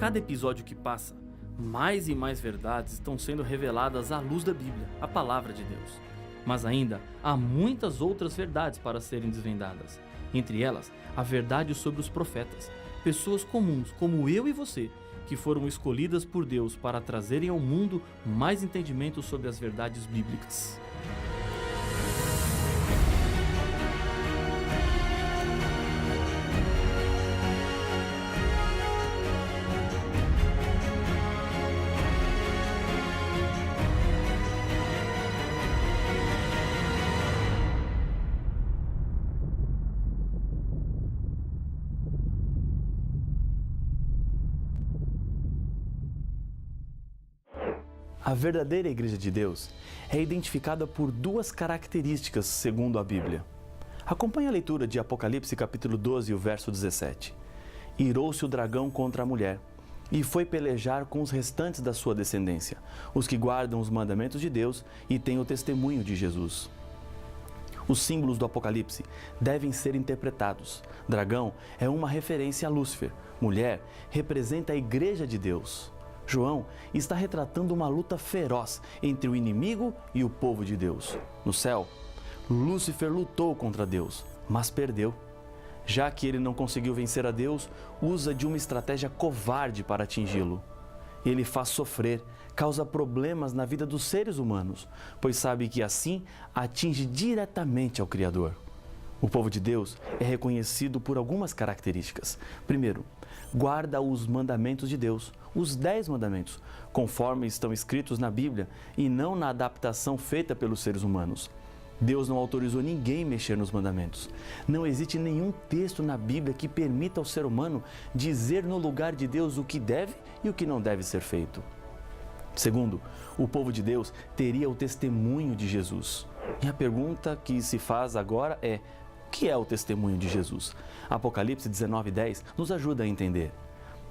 cada episódio que passa, mais e mais verdades estão sendo reveladas à luz da Bíblia, a palavra de Deus. Mas ainda há muitas outras verdades para serem desvendadas. Entre elas, a verdade sobre os profetas, pessoas comuns como eu e você, que foram escolhidas por Deus para trazerem ao mundo mais entendimento sobre as verdades bíblicas. A verdadeira Igreja de Deus é identificada por duas características, segundo a Bíblia. Acompanhe a leitura de Apocalipse capítulo 12, o verso 17. Irou-se o dragão contra a mulher, e foi pelejar com os restantes da sua descendência, os que guardam os mandamentos de Deus e têm o testemunho de Jesus. Os símbolos do Apocalipse devem ser interpretados. Dragão é uma referência a Lúcifer, mulher representa a Igreja de Deus. João está retratando uma luta feroz entre o inimigo e o povo de Deus. No céu, Lúcifer lutou contra Deus, mas perdeu. Já que ele não conseguiu vencer a Deus, usa de uma estratégia covarde para atingi-lo. Ele faz sofrer, causa problemas na vida dos seres humanos, pois sabe que assim atinge diretamente ao Criador. O povo de Deus é reconhecido por algumas características. Primeiro, guarda os mandamentos de Deus, os 10 mandamentos, conforme estão escritos na Bíblia e não na adaptação feita pelos seres humanos. Deus não autorizou ninguém mexer nos mandamentos. Não existe nenhum texto na Bíblia que permita ao ser humano dizer no lugar de Deus o que deve e o que não deve ser feito. Segundo, o povo de Deus teria o testemunho de Jesus. E a pergunta que se faz agora é: o que é o testemunho de Jesus? Apocalipse 19:10 nos ajuda a entender.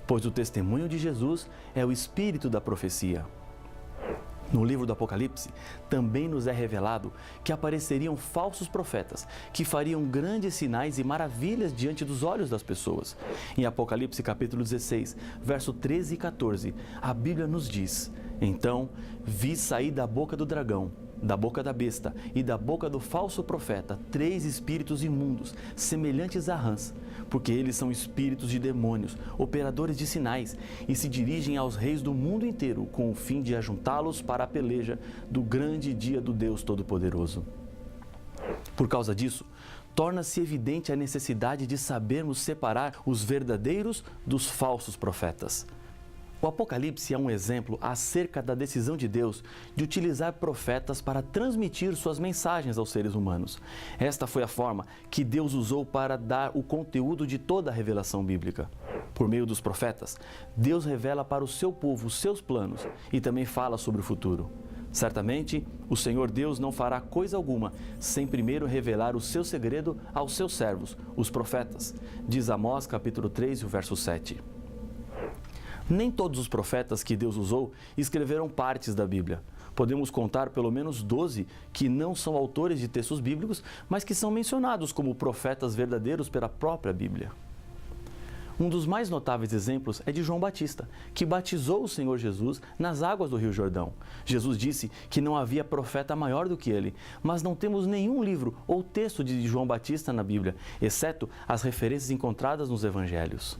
Pois o testemunho de Jesus é o espírito da profecia. No livro do Apocalipse, também nos é revelado que apareceriam falsos profetas, que fariam grandes sinais e maravilhas diante dos olhos das pessoas. Em Apocalipse capítulo 16, verso 13 e 14, a Bíblia nos diz: Então vi sair da boca do dragão, da boca da besta e da boca do falso profeta 3 espíritos imundos, semelhantes a rãs, porque eles são espíritos de demônios, operadores de sinais, e se dirigem aos reis do mundo inteiro com o fim de ajuntá-los para a peleja do grande dia do Deus Todo-Poderoso. Por causa disso, torna-se evidente a necessidade de sabermos separar os verdadeiros dos falsos profetas. O Apocalipse é um exemplo acerca da decisão de Deus de utilizar profetas para transmitir suas mensagens aos seres humanos. Esta foi a forma que Deus usou para dar o conteúdo de toda a revelação bíblica. Por meio dos profetas, Deus revela para o seu povo os seus planos e também fala sobre o futuro. Certamente, o Senhor Deus não fará coisa alguma sem primeiro revelar o seu segredo aos seus servos, os profetas, diz Amós capítulo 3, o verso 7. Nem todos os profetas que Deus usou escreveram partes da Bíblia. Podemos contar pelo menos 12 que não são autores de textos bíblicos, mas que são mencionados como profetas verdadeiros pela própria Bíblia. Um dos mais notáveis exemplos é de João Batista, que batizou o Senhor Jesus nas águas do Rio Jordão. Jesus disse que não havia profeta maior do que ele, mas não temos nenhum livro ou texto de João Batista na Bíblia, exceto as referências encontradas nos Evangelhos.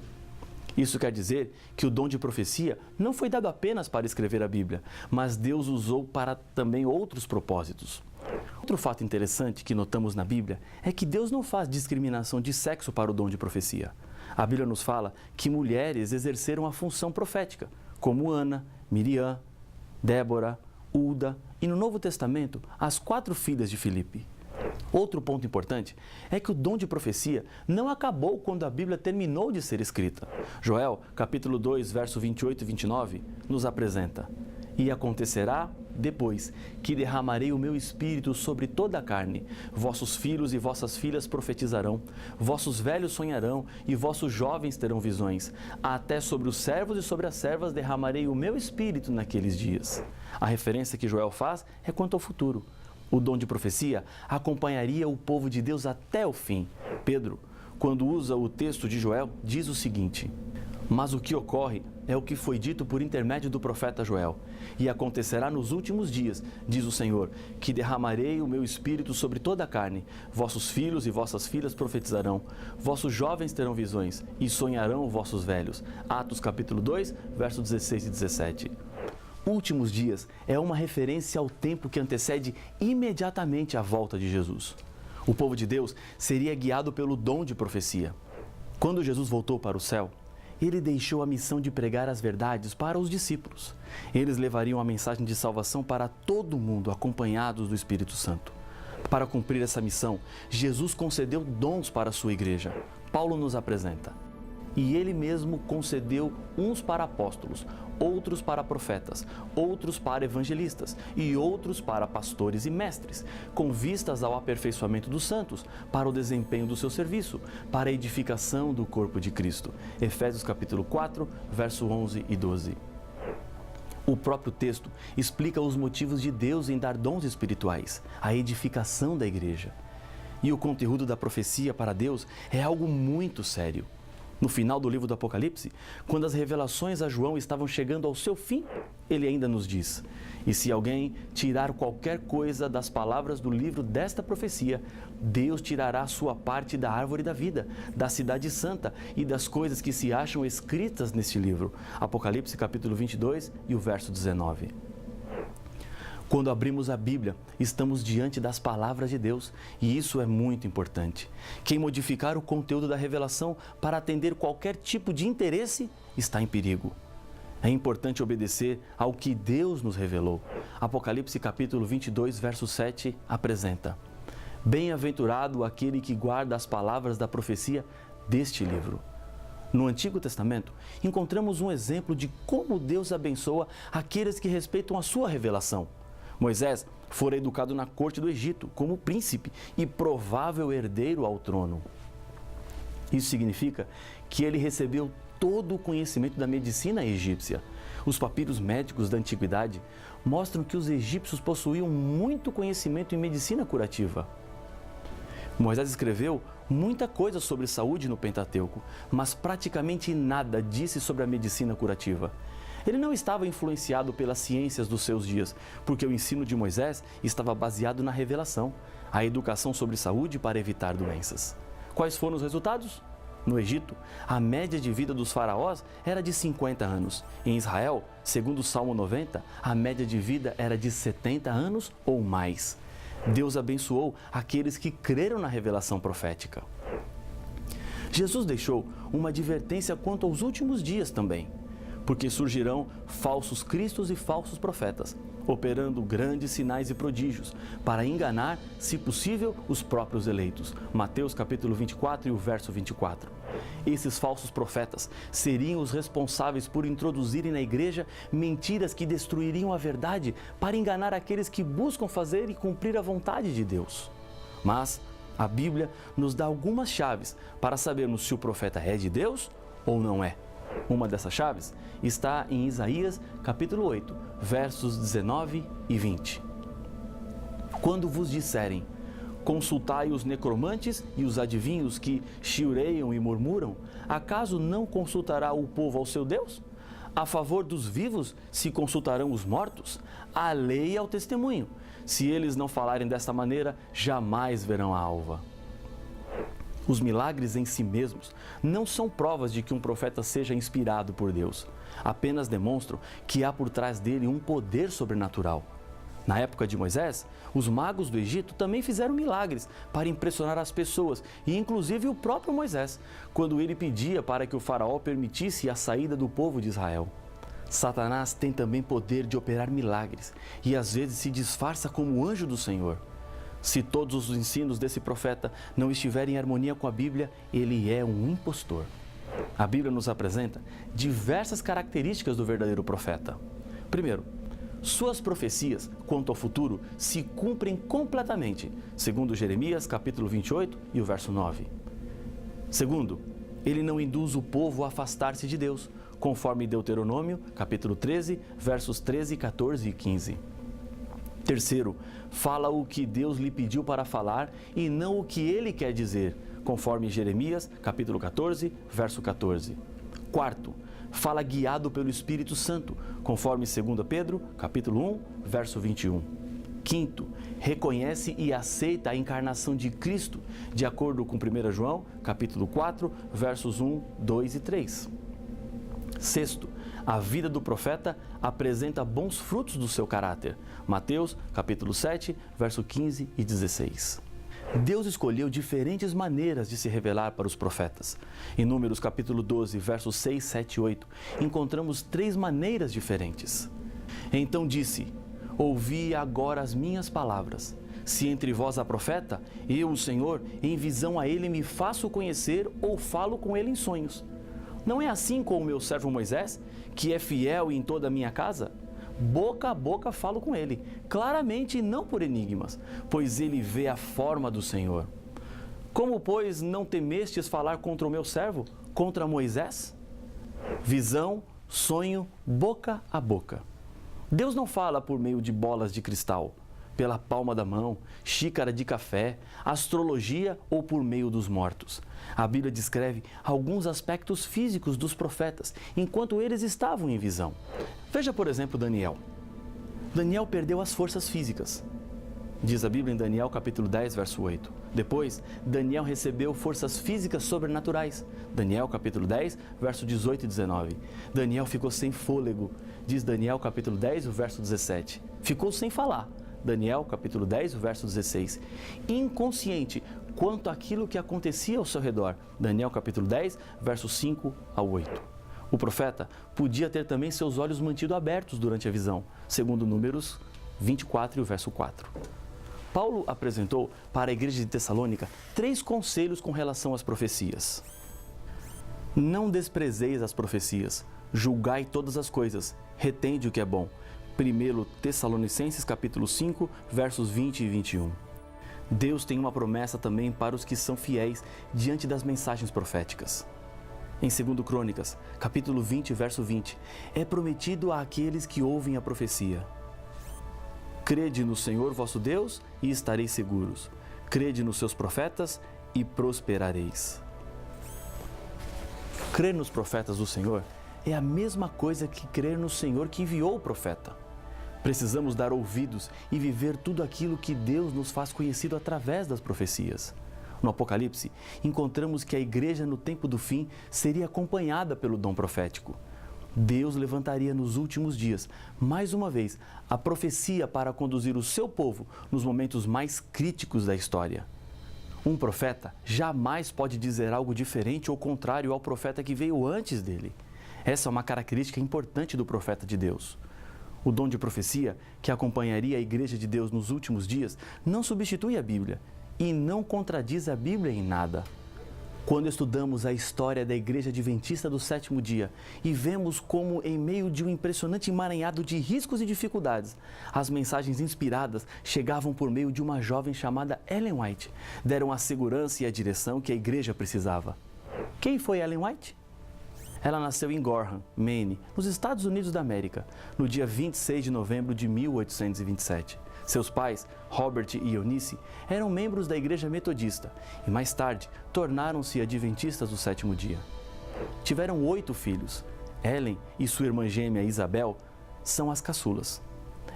Isso quer dizer que o dom de profecia não foi dado apenas para escrever a Bíblia, mas Deus usou para também outros propósitos. Outro fato interessante que notamos na Bíblia é que Deus não faz discriminação de sexo para o dom de profecia. A Bíblia nos fala que mulheres exerceram a função profética, como Ana, Miriam, Débora, Ulda e no Novo Testamento, as 4 filhas de Filipe. Outro ponto importante é que o dom de profecia não acabou quando a Bíblia terminou de ser escrita. Joel, capítulo 2, verso 28 e 29, nos apresenta: E acontecerá depois que derramarei o meu espírito sobre toda a carne. Vossos filhos e vossas filhas profetizarão, vossos velhos sonharão e vossos jovens terão visões. Até sobre os servos e sobre as servas derramarei o meu espírito naqueles dias. A referência que Joel faz é quanto ao futuro. O dom de profecia acompanharia o povo de Deus até o fim. Pedro, quando usa o texto de Joel, diz o seguinte: Mas o que ocorre é o que foi dito por intermédio do profeta Joel. E acontecerá nos últimos dias, diz o Senhor, que derramarei o meu espírito sobre toda a carne. Vossos filhos e vossas filhas profetizarão. Vossos jovens terão visões e sonharão vossos velhos. Atos capítulo 2, versos 16 e 17. Últimos dias é uma referência ao tempo que antecede imediatamente a volta de Jesus. O povo de Deus seria guiado pelo dom de profecia. Quando Jesus voltou para o céu, ele deixou a missão de pregar as verdades para os discípulos. Eles levariam a mensagem de salvação para todo mundo, acompanhados do Espírito Santo. Para cumprir essa missão, Jesus concedeu dons para a sua igreja. Paulo nos apresenta. E ele mesmo concedeu uns para apóstolos, outros para profetas, outros para evangelistas e outros para pastores e mestres, com vistas ao aperfeiçoamento dos santos, para o desempenho do seu serviço, para a edificação do corpo de Cristo. Efésios capítulo 4, verso 11 e 12. O próprio texto explica os motivos de Deus em dar dons espirituais, a edificação da igreja. E o conteúdo da profecia para Deus é algo muito sério. No final do livro do Apocalipse, quando as revelações a João estavam chegando ao seu fim, ele ainda nos diz: e se alguém tirar qualquer coisa das palavras do livro desta profecia, Deus tirará a sua parte da árvore da vida, da cidade santa e das coisas que se acham escritas neste livro. Apocalipse capítulo 22 e o verso 19. Quando abrimos a Bíblia, estamos diante das palavras de Deus e isso é muito importante. Quem modificar o conteúdo da revelação para atender qualquer tipo de interesse está em perigo. É importante obedecer ao que Deus nos revelou. Apocalipse capítulo 22, verso 7 apresenta: bem-aventurado aquele que guarda as palavras da profecia deste livro. No Antigo Testamento, encontramos um exemplo de como Deus abençoa aqueles que respeitam a sua revelação. Moisés fora educado na corte do Egito como príncipe e provável herdeiro ao trono. Isso significa que ele recebeu todo o conhecimento da medicina egípcia. Os papiros médicos da antiguidade mostram que os egípcios possuíam muito conhecimento em medicina curativa. Moisés escreveu muita coisa sobre saúde no Pentateuco, mas praticamente nada disse sobre a medicina curativa. Ele não estava influenciado pelas ciências dos seus dias, porque o ensino de Moisés estava baseado na revelação, a educação sobre saúde para evitar doenças. Quais foram os resultados? No Egito, a média de vida dos faraós era de 50 anos. Em Israel, segundo o Salmo 90, a média de vida era de 70 anos ou mais. Deus abençoou aqueles que creram na revelação profética. Jesus deixou uma advertência quanto aos últimos dias também, porque surgirão falsos cristos e falsos profetas, operando grandes sinais e prodígios, para enganar, se possível, os próprios eleitos. Mateus capítulo 24 e o verso 24. Esses falsos profetas seriam os responsáveis por introduzirem na igreja mentiras que destruiriam a verdade para enganar aqueles que buscam fazer e cumprir a vontade de Deus. Mas a Bíblia nos dá algumas chaves para sabermos se o profeta é de Deus ou não é. Uma dessas chaves está em Isaías capítulo 8, versos 19 e 20. Quando vos disserem: consultai os necromantes e os adivinhos que chiureiam e murmuram, acaso não consultará o povo ao seu Deus? A favor dos vivos se consultarão os mortos? A lei e ao testemunho. Se eles não falarem desta maneira, jamais verão a alva. Os milagres em si mesmos não são provas de que um profeta seja inspirado por Deus. Apenas demonstram que há por trás dele um poder sobrenatural. Na época de Moisés, os magos do Egito também fizeram milagres para impressionar as pessoas, e inclusive o próprio Moisés, quando ele pedia para que o faraó permitisse a saída do povo de Israel. Satanás tem também poder de operar milagres e às vezes se disfarça como anjo do Senhor. Se todos os ensinos desse profeta não estiverem em harmonia com a Bíblia, ele é um impostor. A Bíblia nos apresenta diversas características do verdadeiro profeta. Primeiro, suas profecias quanto ao futuro se cumprem completamente, segundo Jeremias capítulo 28 e o verso 9. Segundo, ele não induz o povo a afastar-se de Deus, conforme Deuteronômio capítulo 13, versos 13, 14 e 15. Terceiro, fala o que Deus lhe pediu para falar e não o que ele quer dizer, conforme Jeremias, capítulo 14, verso 14. Quarto, fala guiado pelo Espírito Santo, conforme 2 Pedro, capítulo 1, verso 21. Quinto, reconhece e aceita a encarnação de Cristo, de acordo com 1 João, capítulo 4, versos 1, 2 e 3. Sexto, a vida do profeta apresenta bons frutos do seu caráter. Mateus, capítulo 7, verso 15 e 16. Deus escolheu diferentes maneiras de se revelar para os profetas. Em Números, capítulo 12, versos 6, 7 e 8, encontramos 3 maneiras diferentes. Então disse: ouvi agora as minhas palavras. Se entre vós há profeta, eu, o Senhor, em visão a ele me faço conhecer ou falo com ele em sonhos. Não é assim com o meu servo Moisés, que é fiel em toda a minha casa? Boca a boca falo com ele, claramente e não por enigmas, pois ele vê a forma do Senhor. Como, pois, não temestes falar contra o meu servo, contra Moisés? Visão, sonho, boca a boca. Deus não fala por meio de bolas de cristal, pela palma da mão, xícara de café, astrologia ou por meio dos mortos. A Bíblia descreve alguns aspectos físicos dos profetas, enquanto eles estavam em visão. Veja, por exemplo, Daniel. Daniel perdeu as forças físicas. Diz a Bíblia em Daniel, capítulo 10, verso 8. Depois, Daniel recebeu forças físicas sobrenaturais. Daniel, capítulo 10, verso 18 e 19. Daniel ficou sem fôlego. Diz Daniel, capítulo 10, verso 17. Ficou sem falar. Daniel, capítulo 10, verso 16. Inconsciente quanto àquilo que acontecia ao seu redor. Daniel, capítulo 10, versos 5 a 8. O profeta podia ter também seus olhos mantidos abertos durante a visão, segundo Números 24 e o verso 4. Paulo apresentou para a igreja de Tessalônica 3 conselhos com relação às profecias. Não desprezeis as profecias, julgai todas as coisas, retende o que é bom. 1 Tessalonicenses capítulo 5, versos 20 e 21. Deus tem uma promessa também para os que são fiéis diante das mensagens proféticas. Em 2 Crônicas, capítulo 20, verso 20, é prometido àqueles que ouvem a profecia: crede no Senhor vosso Deus e estareis seguros. Crede nos seus profetas e prosperareis. Crer nos profetas do Senhor é a mesma coisa que crer no Senhor que enviou o profeta. Precisamos dar ouvidos e viver tudo aquilo que Deus nos faz conhecido através das profecias. No Apocalipse, encontramos que a igreja no tempo do fim seria acompanhada pelo dom profético. Deus levantaria nos últimos dias, mais uma vez, a profecia para conduzir o seu povo nos momentos mais críticos da história. Um profeta jamais pode dizer algo diferente ou contrário ao profeta que veio antes dele. Essa é uma característica importante do profeta de Deus. O dom de profecia, que acompanharia a igreja de Deus nos últimos dias, não substitui a Bíblia e não contradiz a Bíblia em nada. Quando estudamos a história da Igreja Adventista do Sétimo Dia e vemos como, em meio de um impressionante emaranhado de riscos e dificuldades, as mensagens inspiradas chegavam por meio de uma jovem chamada Ellen White, deram a segurança e a direção que a igreja precisava. Quem foi Ellen White? Ela nasceu em Gorham, Maine, nos Estados Unidos da América, no dia 26 de novembro de 1827. Seus pais, Robert e Eunice, eram membros da Igreja Metodista e mais tarde tornaram-se adventistas do sétimo dia. Tiveram 8 filhos. Ellen e sua irmã gêmea Isabel são as caçulas.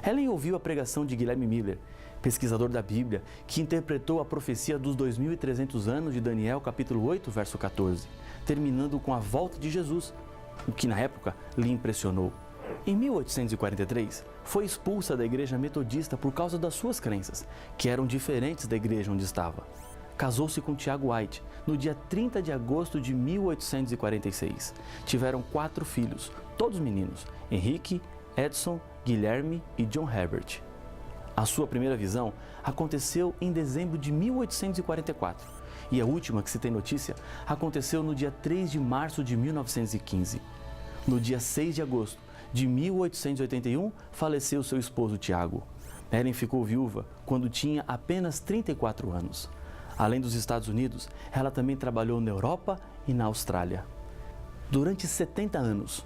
Ellen ouviu a pregação de Guilherme Miller, pesquisador da Bíblia, que interpretou a profecia dos 2.300 anos de Daniel, capítulo 8, verso 14, terminando com a volta de Jesus, o que na época lhe impressionou. Em 1843, foi expulsa da igreja metodista por causa das suas crenças, que eram diferentes da igreja onde estava. Casou-se com Tiago White no dia 30 de agosto de 1846. Tiveram 4 filhos, todos meninos: Henrique, Edson, Guilherme e John Herbert. A sua primeira visão aconteceu em dezembro de 1844 e a última que se tem notícia aconteceu no dia 3 de março de 1915. No dia 6 de agosto de 1881, faleceu seu esposo Tiago. Ellen ficou viúva quando tinha apenas 34 anos. Além dos Estados Unidos, ela também trabalhou na Europa e na Austrália. Durante 70 anos,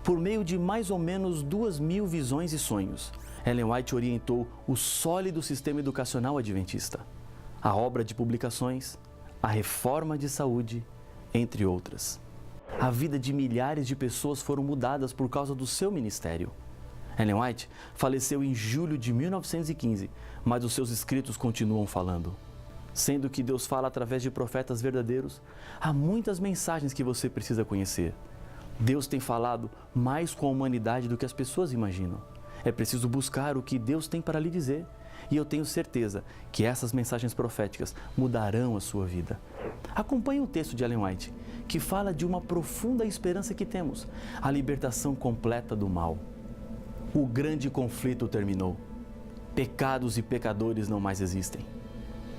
por meio de mais ou menos 2.000 visões e sonhos, Ellen White orientou o sólido sistema educacional adventista, a obra de publicações, a reforma de saúde, entre outras. A vida de milhares de pessoas foram mudadas por causa do seu ministério. Ellen White faleceu em julho de 1915, mas os seus escritos continuam falando. Sendo que Deus fala através de profetas verdadeiros, há muitas mensagens que você precisa conhecer. Deus tem falado mais com a humanidade do que as pessoas imaginam. É preciso buscar o que Deus tem para lhe dizer. E eu tenho certeza que essas mensagens proféticas mudarão a sua vida. Acompanhe um texto de Ellen White, que fala de uma profunda esperança que temos, a libertação completa do mal. O grande conflito terminou. Pecados e pecadores não mais existem.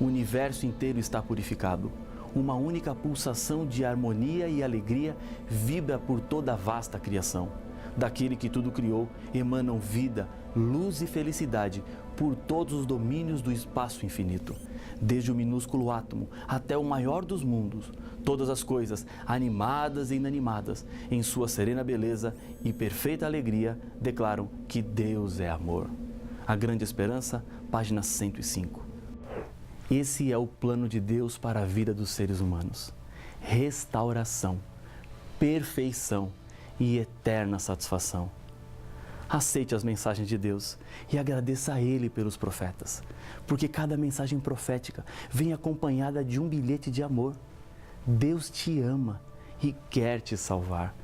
O universo inteiro está purificado. Uma única pulsação de harmonia e alegria vibra por toda a vasta criação. Daquele que tudo criou, emanam vida, luz e felicidade por todos os domínios do espaço infinito. Desde o minúsculo átomo até o maior dos mundos, todas as coisas, animadas e inanimadas, em sua serena beleza e perfeita alegria, declaram que Deus é amor. A Grande Esperança, página 105. Esse é o plano de Deus para a vida dos seres humanos. Restauração, perfeição e eterna satisfação. Aceite as mensagens de Deus e agradeça a Ele pelos profetas, porque cada mensagem profética vem acompanhada de um bilhete de amor. Deus te ama e quer te salvar.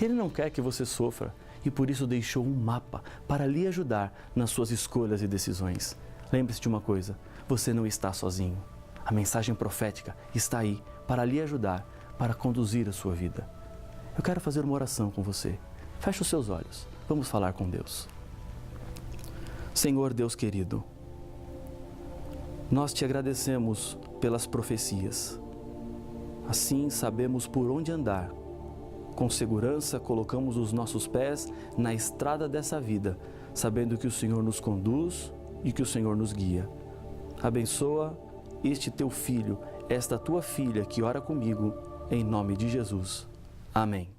Ele não quer que você sofra e por isso deixou um mapa para lhe ajudar nas suas escolhas e decisões. Lembre-se de uma coisa, você não está sozinho. A mensagem profética está aí para lhe ajudar, para conduzir a sua vida. Eu quero fazer uma oração com você. Feche os seus olhos. Vamos falar com Deus. Senhor Deus querido, nós te agradecemos pelas profecias. Assim sabemos por onde andar. Com segurança colocamos os nossos pés na estrada dessa vida, sabendo que o Senhor nos conduz e que o Senhor nos guia. Abençoa este teu filho, esta tua filha que ora comigo, em nome de Jesus. Amém.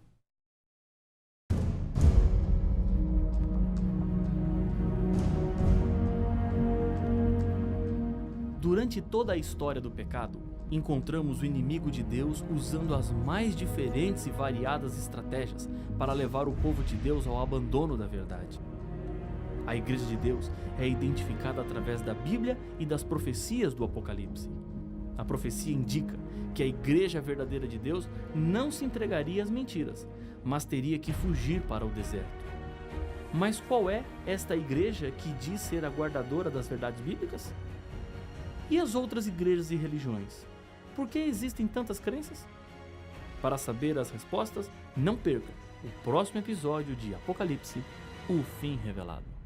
Durante toda a história do pecado, encontramos o inimigo de Deus usando as mais diferentes e variadas estratégias para levar o povo de Deus ao abandono da verdade. A Igreja de Deus é identificada através da Bíblia e das profecias do Apocalipse. A profecia indica que a Igreja verdadeira de Deus não se entregaria às mentiras, mas teria que fugir para o deserto. Mas qual é esta igreja que diz ser a guardadora das verdades bíblicas? E as outras igrejas e religiões? Por que existem tantas crenças? Para saber as respostas, não perca o próximo episódio de Apocalipse, o fim revelado.